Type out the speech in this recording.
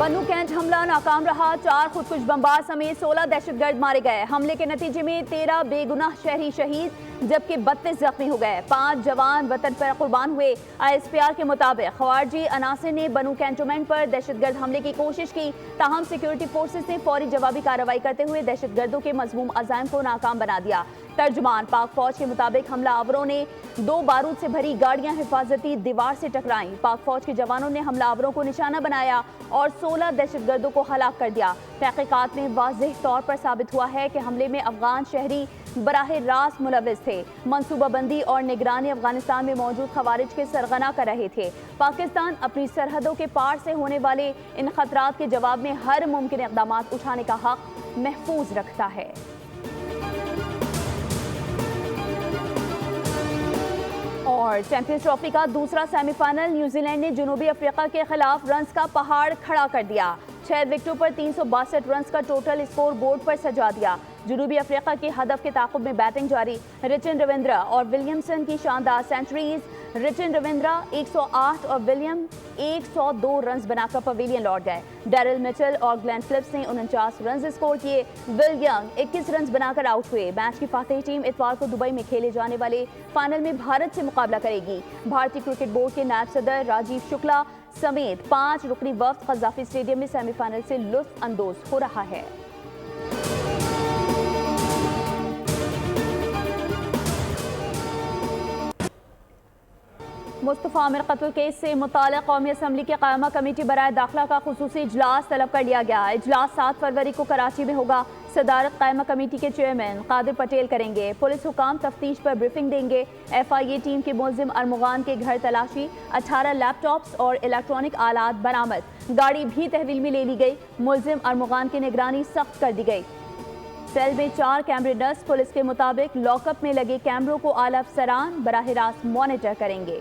बन्नू cantt हमला नाकाम रहा। 4 खुदकुश बमबाज समेत 16 दहशतगर्द मारे गए। हमले के नतीजे में 13 बेगुनाह शहरी शहीद जबकि 32 जख्मी हो गए। 5 जवान वतन पर कुर्बान हुए। ISPR के मुताबिक खवारजी अनासर ने बन्नू कैंटोनमेंट पर दहशतगर्द हमले की कोशिश की, ताहम सिक्योरिटी फोर्सेस ने फौरी जवाबी कार्रवाई करते हुए दहशतगर्दों के मजमूम अज़ाइम को नाकाम बना दिया। तर्जुमान पाक फौज के मुताबिक हमलावरों ने 2 बारूद से भरी गाड़ियां हिफाजती दीवार से टकराईं। पाक फौज के जवानों ने हमलावरों को निशाना बनाया और 16 दहशतगर्दों को हलाक कर दिया। तहकीकात में वाज़ेह तौर पर साबित हुआ है कि हमले में अफगान शहरी बराह रास्त मुलविस थे। मनसूबाबंदी और निगरानी अफगानिस्तान में मौजूद खवारिज के सरगना कर रहे थे। पाकिस्तान अपनी सरहदों के पार से होने वाले इन खतरात के जवाब में हर मुमकिन इक़दाम उठाने का हक महफूज रखता है। और चैंपियंस ट्रॉफी का दूसरा सेमीफाइनल, न्यूजीलैंड ने जनूबी अफ्रीका के खिलाफ रन्स का पहाड़ खड़ा कर दिया। 6 विकेटों पर 362 रन्स का टोटल स्कोर बोर्ड पर सजा दिया। जनूबी अफ्रीका के हदफ के ताक़ुब में बैटिंग जारी। रिचन रविंद्रा और विलियमसन की शानदार सेंचुरीज। रिचन रविंद्रा 108 और विलियम 102 रन्स बनाकर पवेलियन लौट गए। डैरिल मिचेल और ग्लेन फिलिप्स ने 49 रन स्कोर किए। विल यंग 21 रन बनाकर आउट हुए। मैच की फातेह टीम इतवार को दुबई में खेले जाने वाले फाइनल में भारत से मुकाबला करेगी। भारतीय क्रिकेट बोर्ड के नायब सदर राजीव शुक्ला समेत 5 रुकनी वफ्द क़ज़ाफ़ी स्टेडियम में सेमीफाइनल से लुत्फ़ अंदोज हो रहा है। मुस्तफ़ा आमिर कत्ल केस से मुताल्लिक़ कौमी असम्बली की क़ायमा कमेटी बराए दाखिला का खुसूसी इजलास तलब कर लिया गया। इजलास 7 फरवरी को कराची में होगा। सदारत क़ायमा कमेटी के चेयरमैन कादिर पटेल करेंगे। पुलिस हुकाम तफ्तीश पर ब्रीफिंग देंगे। FIA टीम के मुल्ज़िम अरमुगान के घर तलाशी। 18 लैपटॉप्स और इलेक्ट्रॉनिक आलात बरामद। गाड़ी भी तहवील में ले ली गई। मुल्ज़िम अरमुगान की निगरानी सख्त कर दी गई। सेल में 4 कैमरे नस्ब। पुलिस के मुताबिक लॉकअप में लगे कैमरों को आला अफसरान बराह रास्त मॉनिटर करेंगे।